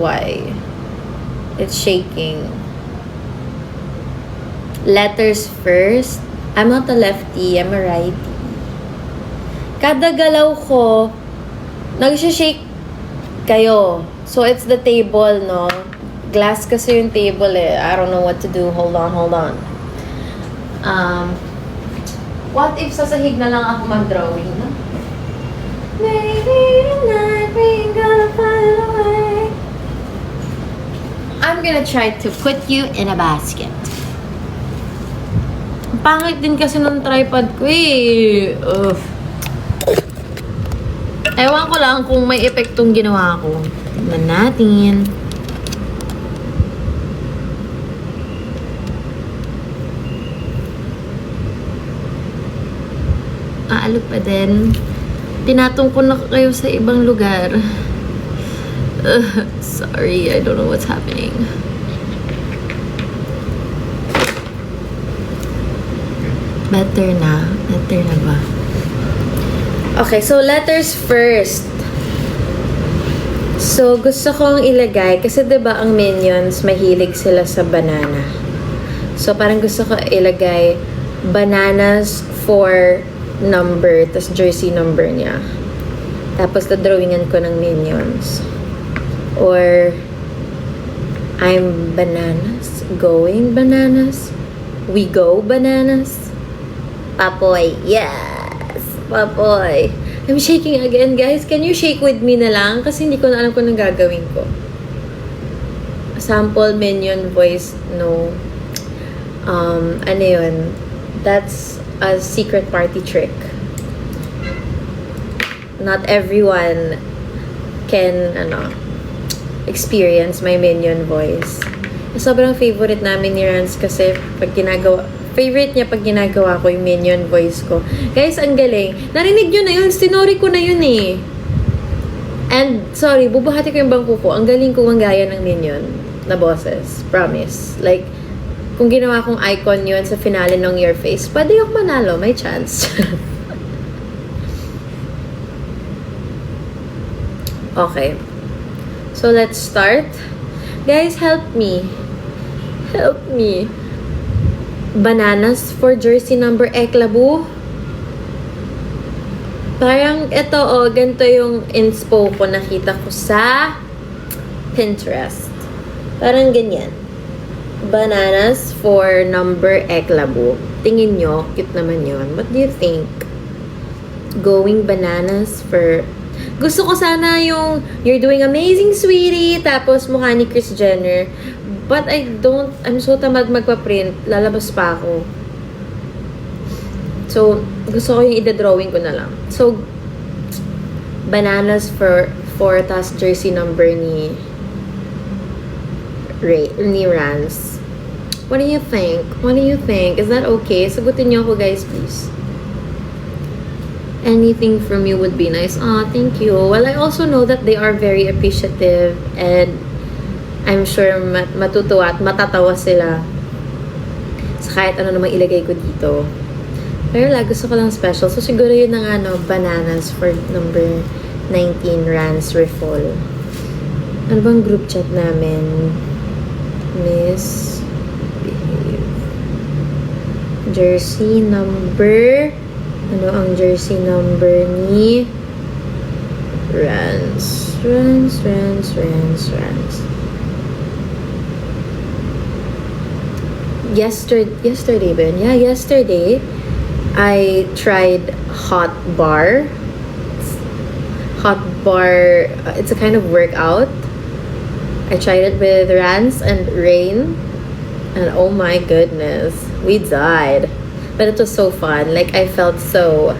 why. It's shaking. Letters first. I'm not a lefty, I'm a righty. Kada galaw ko, nag-shake kayo. So, it's the table, no? Glass kasi yung table eh. I don't know what to do. Hold on. What if sasahig na lang ako mag-drawing, no? Maybe tonight we gonna find a way. I'm gonna try to put you in a basket. Pangit din kasi nung tripod ko eh. Ugh. Ewan ko lang kung may epektong ginawa ko. Tignan natin. Aalok pa din. Tinatong ko na kayo sa ibang lugar. Sorry, I don't know what's happening. Better na ba? Okay, so letters first. So, gusto kong ilagay, kasi diba ang Minions, mahilig sila sa banana. So, parang gusto ko ilagay bananas for number, tas jersey number niya. Tapos, drawingan ko ng Minions. Or, I'm bananas, going bananas, we go bananas. Papoy, yes! Papoy. I'm shaking again, guys. Can you shake with me na lang? Kasi hindi ko na alam kung anong gagawin ko. Sample Minion voice, no. Ano yun? That's a secret party trick. Not everyone can, experience my Minion voice. Sobrang favorite namin ni Rance kasi favorite niya pag ginagawa ko yung Minion voice ko. Guys, ang galing. Narinig nyo na yun. Sinori ko na yun eh. And, sorry, bubuhati ko yung bangko ko. Ang galing ko manggaya ng Minion na boses. Promise. Like, kung ginawa kong icon yun sa finale ng Your Face, pwede ako manalo. May chance. Okay. So, let's start. Guys, help me. Help me. Bananas for jersey number Eklabu. Parang ito ganito yung inspo ko nakita ko sa Pinterest. Parang ganyan. Bananas for number Eklabu. Tingin nyo, cute naman yun. What do you think? Going bananas for... Gusto ko sana yung you're doing amazing, sweetie, tapos mukha ni Kris Jenner. But I'm so tamad magpa-print. Lalabas pa ako. So, gusto ko yung ida-drawing ko na lang. So, bananas for tas jersey number ni Rance. What do you think? Is that okay? Sagutin niyo ako, guys, please. Anything from you would be nice. Thank you. Well, I also know that they are very appreciative and I'm sure matutuwa at matatawa sila sa kahit ano namang ilagay ko dito. Pero gusto ko lang special. So, siguro yun ang bananas for number 19, Rance Refall. Ano bang group chat namin? Miss Behave. Jersey number. Ano ang jersey number ni Rance? Rance. Yesterday ba yun? Yeah, yesterday, I tried hot bar. It's a kind of workout. I tried it with Rance and Rain. And oh my goodness, we died. But it was so fun. Like, I felt so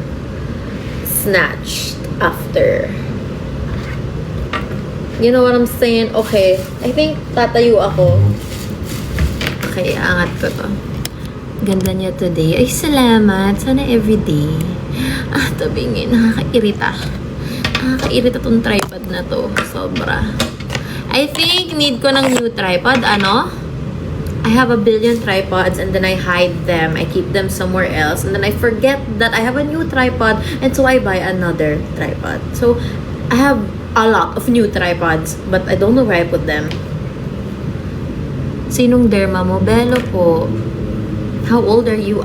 snatched after. You know what I'm saying? Okay, I think tatayo ako. Okay, angat ko to. Ganda niya today. Ay, salamat. Sana everyday. Tabingin. Nakakairita. Nakakairita tong tripod na to. Sobra. I think need ko ng new tripod. I have a billion tripods and then I hide them. I keep them somewhere else. And then I forget that I have a new tripod and so I buy another tripod. So, I have a lot of new tripods, but I don't know where I put them. Sinong derma mo? Bello po. How old are you?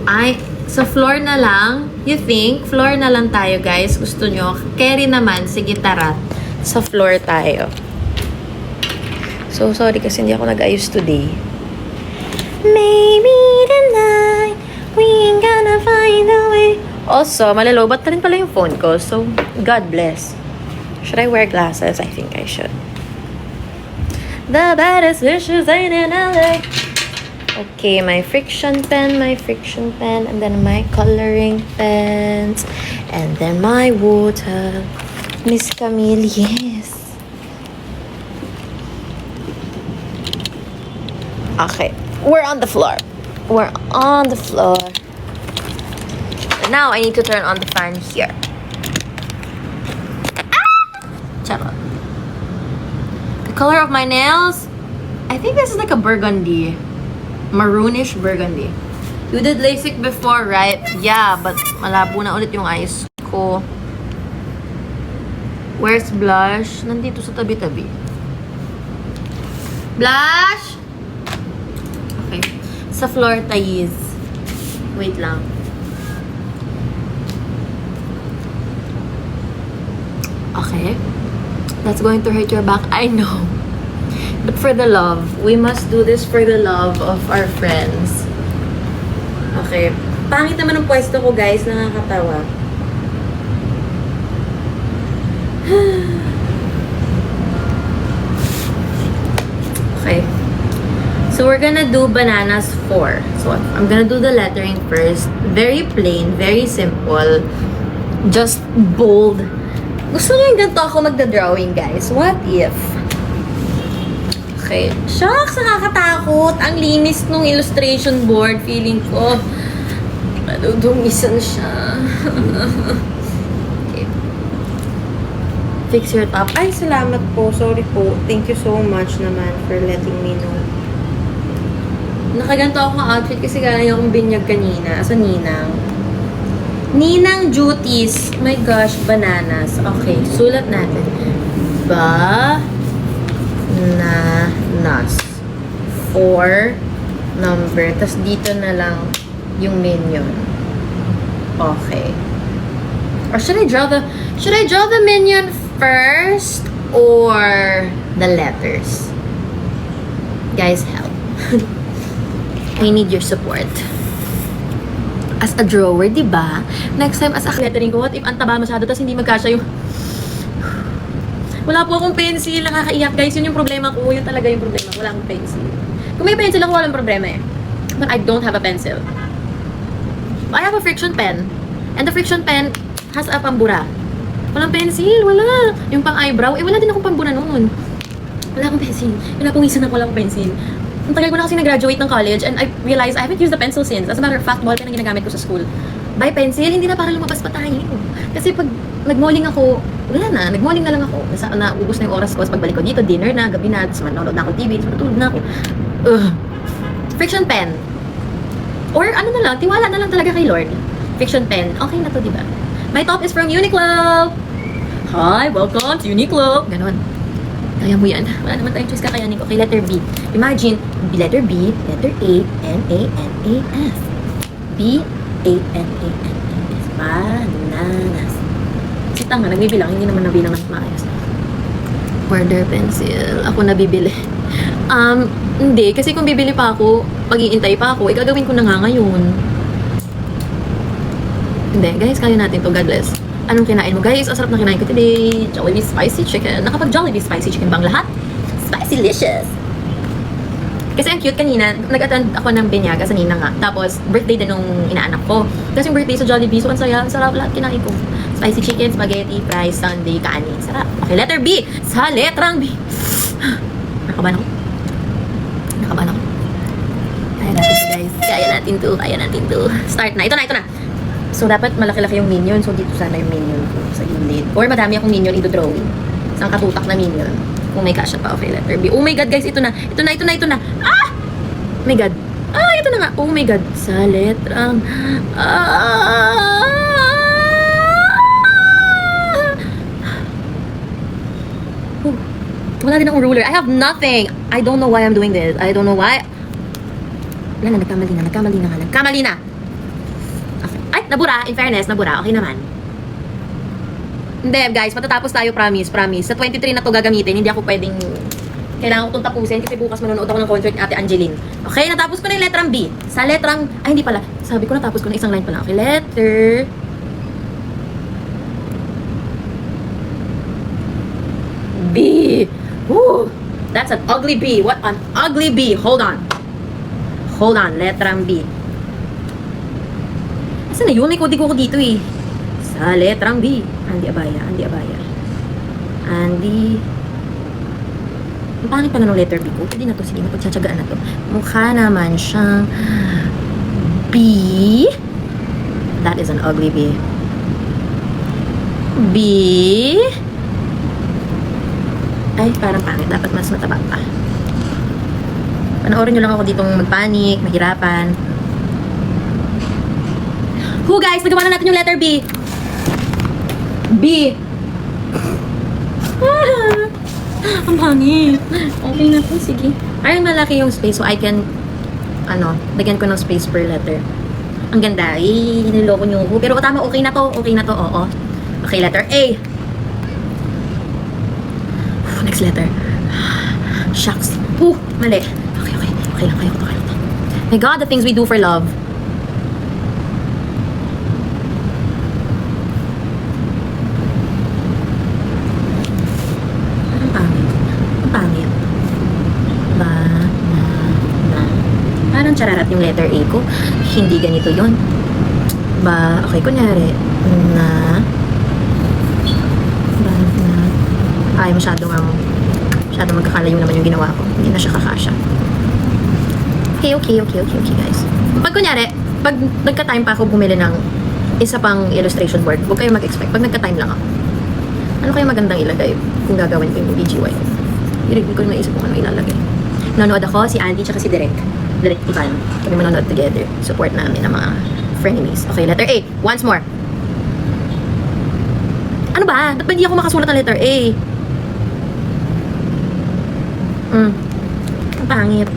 Sa floor na lang. You think? Floor na lang tayo, guys. Gusto nyo? Carry naman. Sige, tara. Sa floor tayo. So, sorry kasi hindi ako nag-ayos today. Maybe tonight we ain't gonna find a way. Also, malalobat na rin pala yung phone ko. So, God bless. Should I wear glasses? I think I should. The baddest wishes ain't in LA. Okay, my friction pen, and then my coloring pens, and then my water. Miss Camille, yes. Okay, we're on the floor. We're on the floor. And now I need to turn on the fan here. Charot. The color of my nails, I think this is like a burgundy. Maroonish burgundy. You did LASIK before, right? Yeah, but malabo na ulit yung eyes ko. Where's blush? Nandito sa tabi-tabi. Blush! Okay. Sa floor tayo. Wait lang. Okay. That's going to hurt your back. I know. But for the love, we must do this for the love of our friends. Okay. Pangit naman ang pwesto ko, guys. Nakakatawa. Okay. So, we're gonna do bananas 4. So, I'm gonna do the lettering first. Very plain, very simple. Just bold. Gusto niyo yung ganito ako magda-drawing, guys? What if? Okay. Shucks, nakakatakot. Ang linis nung illustration board. Feeling ko, madudumisan siya. Okay. Fix your top. Ay, salamat po. Sorry po. Thank you so much naman for letting me know. Nakaganto ako ng outfit kasi galing akong binyag kanina. Sa Ninang. Ninang duties. My gosh, bananas. Okay, sulat natin. Bananas. 4 number. Tapos dito na lang yung minion. Okay. Or should I draw the minion first or the letters? Guys, help. I need your support. As a drawer, di ba? Next time, as a lettering ko, what if ang taba masyado, tapos hindi magkasya yung... Wala po akong pencil, nakakaiyak, guys. Yun yung problema ko. Yun talaga yung problema. Wala akong pencil. Kung may pencil ako, walang problema eh. But I don't have a pencil. I have a friction pen. And the friction pen has a pambura. Walang pencil, wala. Yung pang eyebrow, wala din akong pambura noon. Wala akong pencil. Wala akong isa na wala akong pencil. Ang tagal ko na kasi nag-graduate ng college and I realized I haven't used the pencil since. As a matter of fact, ball pen ang ginagamit ko sa school. By pencil, hindi na para lumabas pa tayo. Kasi pag nag-malling ako, wala na. Nag-malling na lang ako. Naubos na yung oras ko. Tapos pagbalik ko dito, dinner na, gabi na. Tapos manonood na ako TV. Tapos matulog na ako. Friction pen. Or ano na lang, tiwala na lang talaga kay Lord. Friction pen. Okay na to, diba? My top is from Uniqlo. Hi, welcome to Uniqlo. Ganon. Kaya mo yan. Wala naman tayong choice, kakayanin ko. Okay, letter B. Imagine, letter B, letter A, N-A-N-A-S. B, A-N-A-N-A-S. Bananas. Si Tanga, nagbibilang. Hindi naman nabilang ng maayos. Border pencil. Ako nabibili. Hindi. Kasi kung bibili pa ako, mag-iintay pa ako, gagawin ko na nga ngayon. Hindi. Guys, kaya natin to. God bless. Anong kinain mo? Guys, ang sarap na kinain ko today. Jollibee Spicy Chicken. Nakapag-Jollibee Spicy Chicken bang lahat? Spicy-licious! Kasi ang cute kanina, nag-attend ako ng binyaga sa Nina nga. Tapos, birthday din nung inaanak ko. Tapos yung birthday sa Jollibee, so ang saya, ang sarap lahat kinain ko. Spicy chicken, spaghetti, fries, sundae, kanin. Sarap. Okay, letter B. Sa letrang B. Nakabahan ako. Nakabahan ako. Kaya natin to, guys. Kaya natin to. Kaya natin to. Start na. Ito na, ito na. So, dapat malaki-laki yung minion. So, dito sana yung minion ko sa gilid. Or madami akong minion ito-drawing. Isang katutak na minion. Kung may kasya pa. Okay, letter B. Oh my God, guys. Ito na. Ito na, ito na, ito na. Ah! Oh my God. Ah, ito na nga. Oh my God. Sa letrang... Wala din akong ruler. I have nothing. I don't know why I'm doing this. I don't know why. Wala na, nagkamali na. Okay. Ay, nabura. In fairness, nabura. Okay naman. Hindi, guys. Matatapos tayo, promise. Sa 23 na to gagamitin. Hindi ako pwedeng... Kailangan ko itong tapusin kasi bukas manonood ako ng concert ni Ate Angeline. Okay, natapos ko na yung letrang B. Sa letrang... Ay, hindi pala. Sabi ko natapos ko na isang line pala. Okay, letter... B. Woo! That's an ugly B. What an ugly B. Hold on. Letrang B. Asan na yun? May kodigo ko dito eh. Sa letrang B. Andy Abaya. Ang pangit pa na ng letter B ko. Pwede na to. Sige, mapagtsatsagaan na to. Mukha naman siyang B. That is an ugly B. B. Ay, parang pangit. Dapat mas mataba pa. Panoorin nyo lang ako ditong magpanik, mahirapan. Guys, nagawa na natin yung letter B. B. Ang pangit. Okay na po, sige. Parang malaki yung space so I can, lagyan ko ng space per letter. Ang ganda. Niloko nyo ko. Pero tama, okay na to, oo. Okay, letter A. Next letter. Shucks. Mali. Okay lang. My God, the things we do for love. Ang pangit. Parang chararat yung letter A ko. Hindi ganito yun. Okay, kunyari. Ay, masyadong magkakalayo naman yung ginawa ko. Hindi na siya kakasya. Okay, guys. Pag nagka-time pa ako bumili ng isa pang illustration board, huwag kayo mag-expect. Pag nagka-time lang ako, ano kayo magandang ilagay kung gagawin ko yung BGY? Hindi ko naisip kung ano ilalagay. Nanonood ako, si Andy, tsaka si Direk Ivan. Kami manonood together. Support namin ng mga frenemies. Okay, letter A. Once more. Ano ba? Ba't hindi ako makasulat ng letter A? Ang pangit.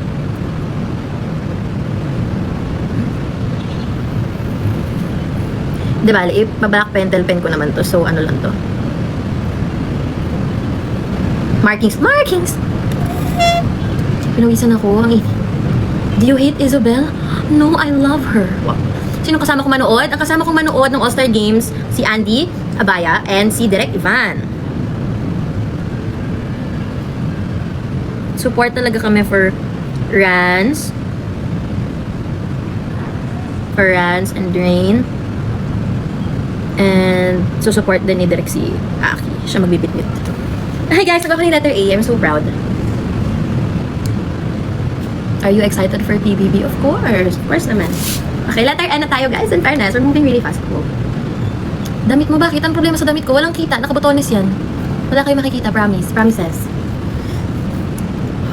Di ba, black pentel pen ko naman to. So, ano lang to? Markings. Pinawisan ako. Do you hate Isabel? No, I love her. Wow. Sino kasama kong manood? Ang kasama kong manood ng All-Star Games, si Andy Abaya and si Direk Ivan. Support talaga kami for Rans and Drain. And support din ni Direk si Aki. Siya magbibitbit. Hi guys, nagawa ko ni letter A. I'm so proud. Are you excited for PBB? Of course naman. Okay, letter N na tayo guys. In fairness, we're moving really fast. Damit mo ba? Kita ang problema sa damit ko. Walang kita. Nakabotones yan. Wala kayo makikita. Promises.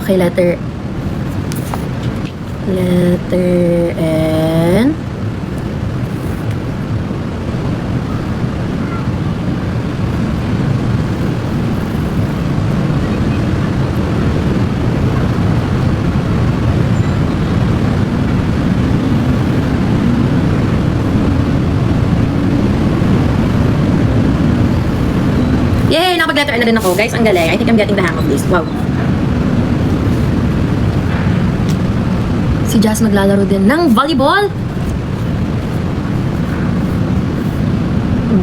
Okay, letter N. Yay! Nakapag-letter N na rin ako. Guys, ang galing. I think I'm getting the hang of this. Wow. Si Jazz maglalaro din ng volleyball.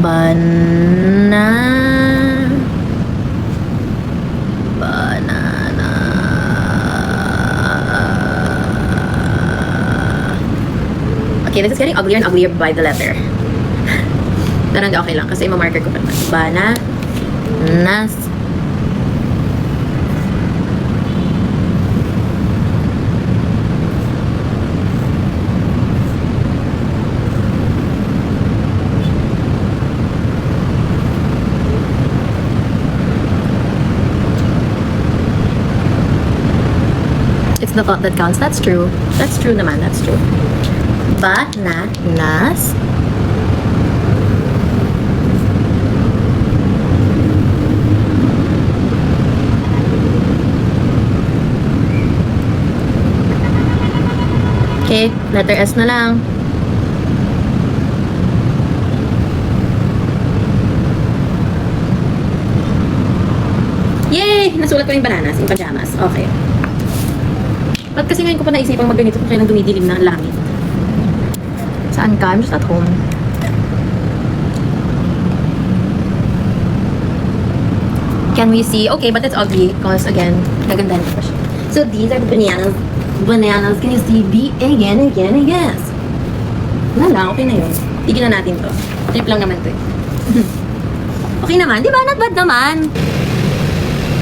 Banana. Okay, this is getting uglier and uglier by the letter. Pero hindi okay lang kasi ma-marker ko pa naman. Bananas. It's the thought that counts. That's true. That's true naman. That's true. Bananas. Okay, letter S na lang. Yay! Nasulat ko yung bananas in pajamas. Okay. Ba't kasi ngayon ko pa naisipang magganito kung kailan dumidilim na ang langit? Saan ka? I'm just at home. Can we see? Okay, but it's ugly because again, naganda na pa siya. So these are the bananas. Bananas. Can you see? B again, again, and yes. Wala lang, okay na yun. Tignan na natin to. Trip lang naman to eh. Okay naman, di ba? Not bad naman.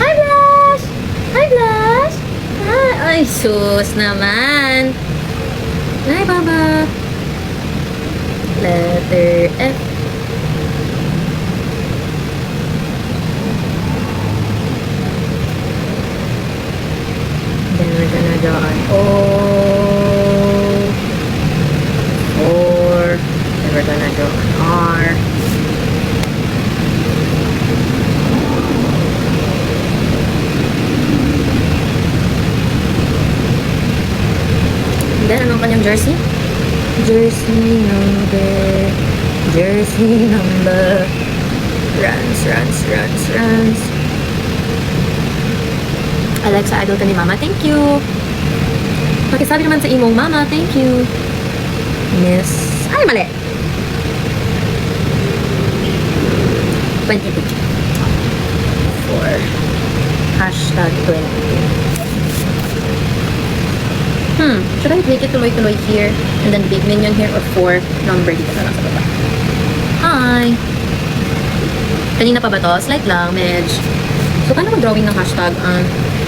Hi, Blush! Hi, Blush! Hi! Ay, sus naman. Hi, Baba. Letter F. Then we're gonna draw an O. Then we're gonna draw an R. Then, anong kanyang jersey? Jersey number. Jersey number. Runs. Alexa, idol ka ni Mama. Thank you. Pakisabi naman sa imong Mama. Thank you. Miss. Ay, mali. 22. For hashtag 22. Should I make it tuloy-tuloy here and then big minion here or 4 number dito na lang sa baba? Hi! Kanina pa ba to? Slight lang, medj. So, paano mag-drawing ng hashtag?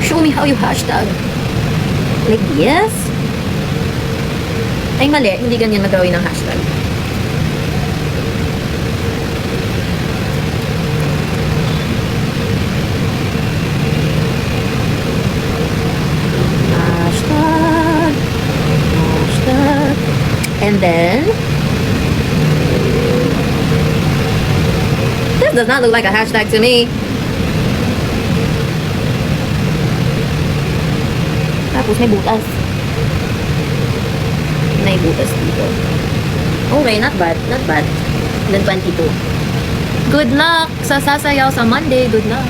Show me how you hashtag. Like this? Ay, mali. Hindi ganyan mag-drawing ng hashtag. And then, this does not look like a hashtag to me. Tapos may butas. May butas dito. Okay, not bad. Not bad. Then 22. Good luck sa sasayaw sa Monday. Good luck.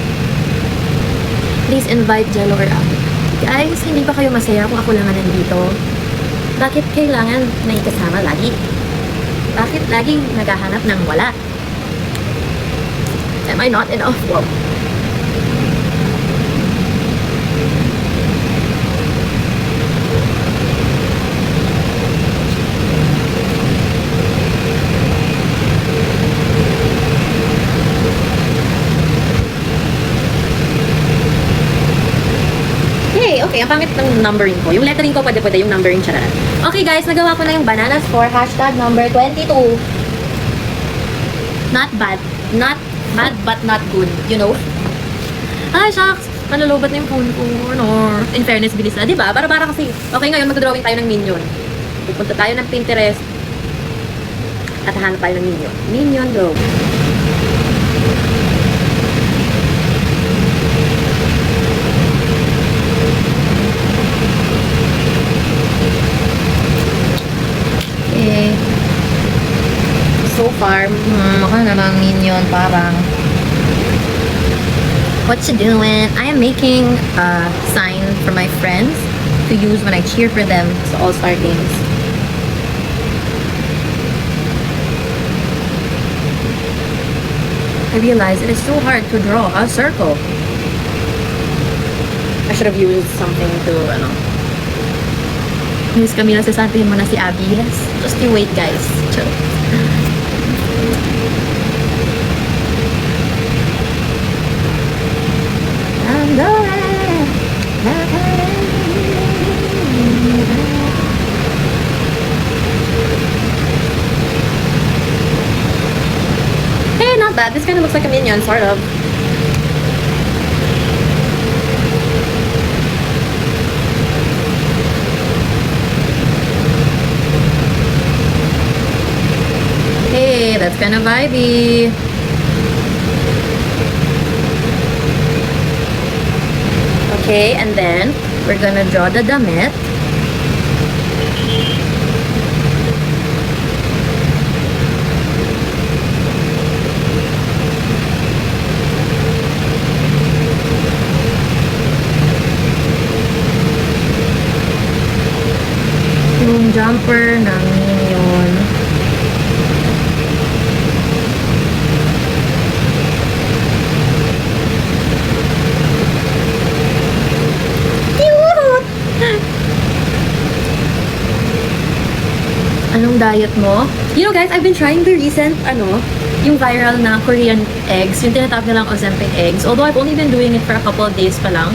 Please invite Jello or Abby. Guys, hindi ba kayo masaya kung ako lang ang nandito? Bakit kailangan may kasama lagi? Bakit laging naghahanap ng wala? Am I not enough? Wow. Okay, ang pangit ng numbering ko. Yung lettering ko, pwede yung numbering charara. Okay guys, nagawa ko na yung bananas for hashtag number 22. Not bad. Not bad, but not good. You know? Ay, shucks. Malalobat na yung phone ko. Ano? In fairness, bilis na. Diba? Para kasi, okay ngayon, mag-drawing tayo ng minion. Pupunta tayo ng Pinterest. At hanap tayo ng minion. Minion draw. So far, mukha namang minion parang. What you doing? I am making a sign for my friends to use when I cheer for them sa All-Star games. I realize it is so hard to draw a circle. I should have used something to, Miss Camila, sasabihin mo na si Abby. Yes, just you wait guys. Chill. Hey, not bad. This kind of looks like a minion, sort of. Hey, that's kind of vibey. Okay, and then we're gonna draw the damit. jumper ng Minion. Cute! Anong diet mo? You know guys, I've been trying the recent, yung viral na Korean eggs, yung tinatawag nilang Ozempic eggs. Although I've only been doing it for a couple of days pa lang.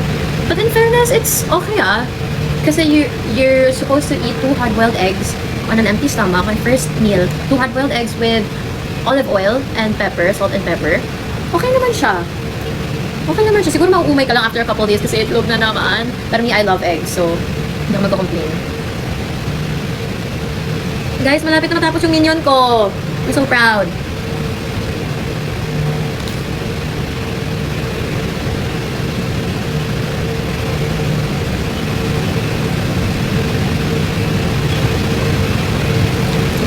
But in fairness, it's okay Kasi you're supposed to eat 2 hard-boiled eggs on an empty stomach. My first meal, 2 hard-boiled eggs with olive oil and pepper, salt and pepper. Okay naman siya. Okay naman siya. Siguro mauumay ka lang after a couple of days kasi itlog na naman. Pero me, I love eggs, so hindi ako magko-complain. Guys, malapit na matapos yung Minion ko. I'm so proud.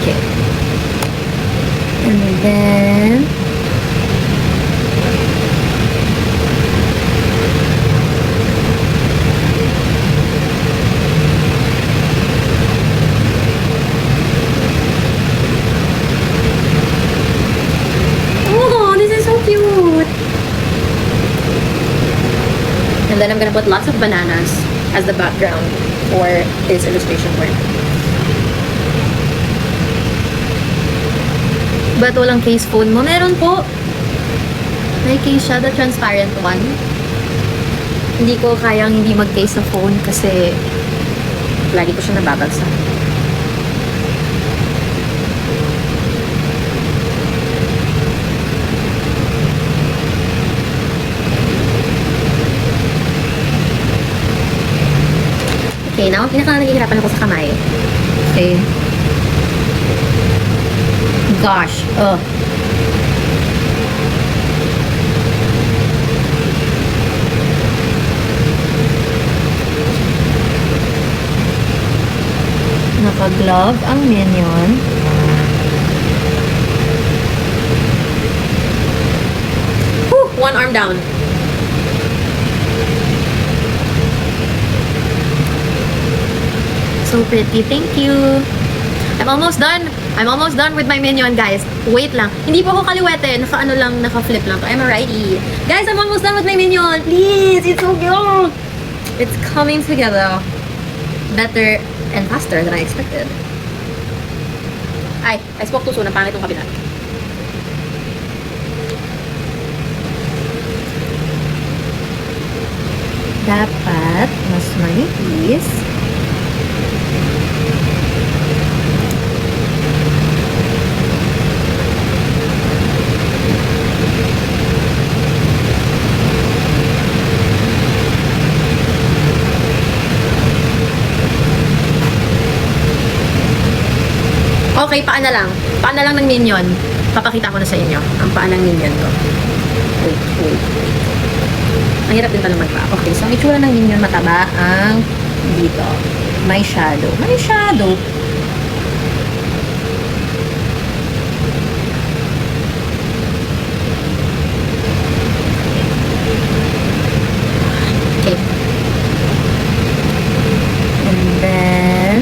Okay. And then... And then I'm gonna put lots of bananas as the background for his illustration work. Ba't walang case phone mo? Meron po. May case siya, the transparent one. Hindi ko kayang hindi mag-case sa phone kasi lagi ko siya nababagsak. Okay, now nahihirapan ako sa kamay. Okay. Gosh. Naka-glove ang Minion. Whew, one arm down. So pretty. Thank you. I'm almost done. I'm almost done with my Minion, guys. Wait lang. Hindi po ako kaliwete. Naka-flip lang. I'm a righty. Guys, I'm almost done with my Minion. Please, it's so cute. It's coming together better and faster than I expected. Ay, I spoke too soon. Ang pangit yung kabila. Dapat mas manipis. Okay, paa na lang. Paa na lang ng Minion. Papakita ko na sa inyo ang paa ng Minion ko. Wait. Ang hirap din pala magpa. Okay, so ang itsura ng Minion mataba ang dito. May shadow. May shadow. Okay. And then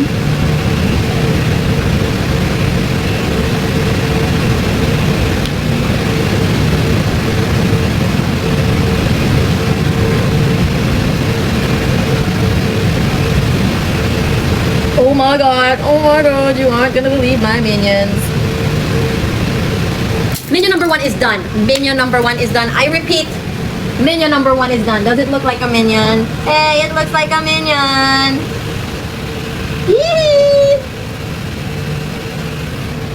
oh my god, you aren't gonna believe my Minions. Minion number 1 is done. Minion number 1 is done. I repeat, Minion number 1 is done. Does it look like a Minion? Hey, it looks like a Minion. Yee!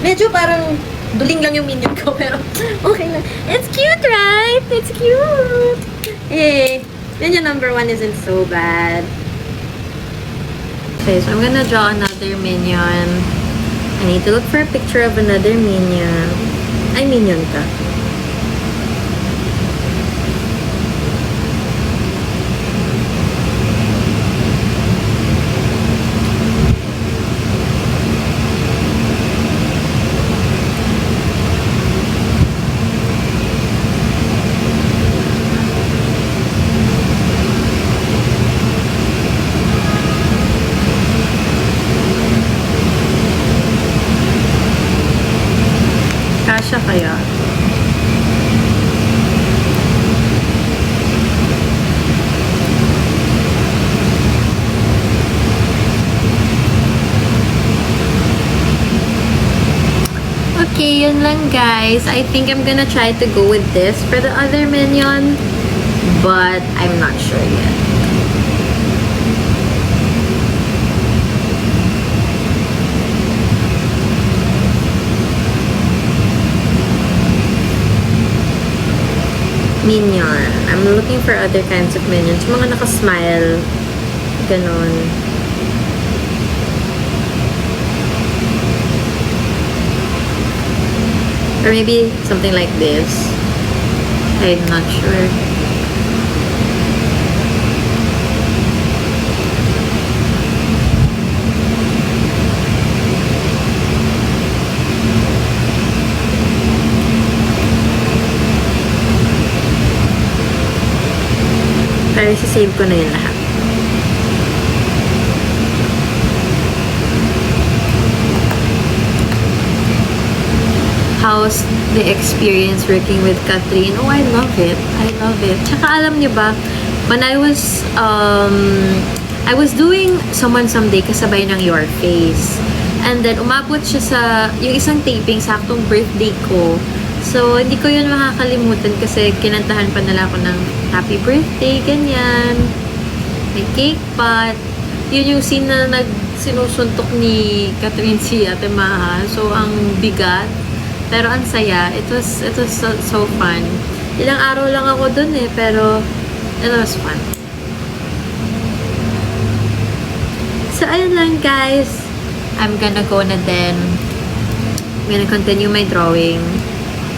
Medyo parang duling lang yung Minion ko, pero okay lang. It's cute, right? It's cute. Hey, Minion number 1 isn't so bad. Okay, so I'm gonna draw another Minion. I need to look for a picture of another Minion. Ay, Minion ka. ayun lang guys. I think I'm gonna try to go with this for the other minion. But I'm not sure yet. Minion. I'm looking for other kinds of minions. Mga nakasmile. Ganon. Or maybe something like this. I'm not sure. Pero sisave ko na yun lahat. How's the experience working with Catherine? Oh, I love it. I love it. Tsaka alam niyo ba, when I was doing Someone Someday kasabay ng Your Face. And then, umabot siya sa, yung isang taping, saktong birthday ko. So, hindi ko yun makakalimutan kasi kinantahan pa nila ako ng happy birthday, ganyan. May cake pa. Yun yung scene na sinusuntok ni Catherine si Ate Maha. So, ang bigat. Pero ang saya. It was so fun. Ilang araw lang ako dun pero it was fun. So, ayun lang guys. I'm gonna go na din. I'm gonna continue my drawing.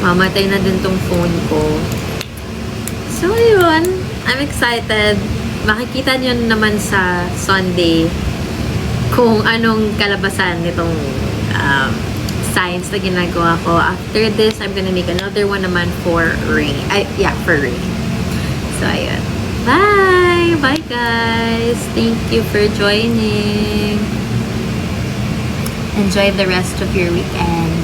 Mamatay na din tong phone ko. So, ayun. I'm excited. Makikita nyo naman sa Sunday kung anong kalabasan nitong science na ginagawa ko. After this, I'm gonna make another one naman for Rain. For Rain. So, ayun. Bye! Bye, guys! Thank you for joining. Enjoy the rest of your weekend.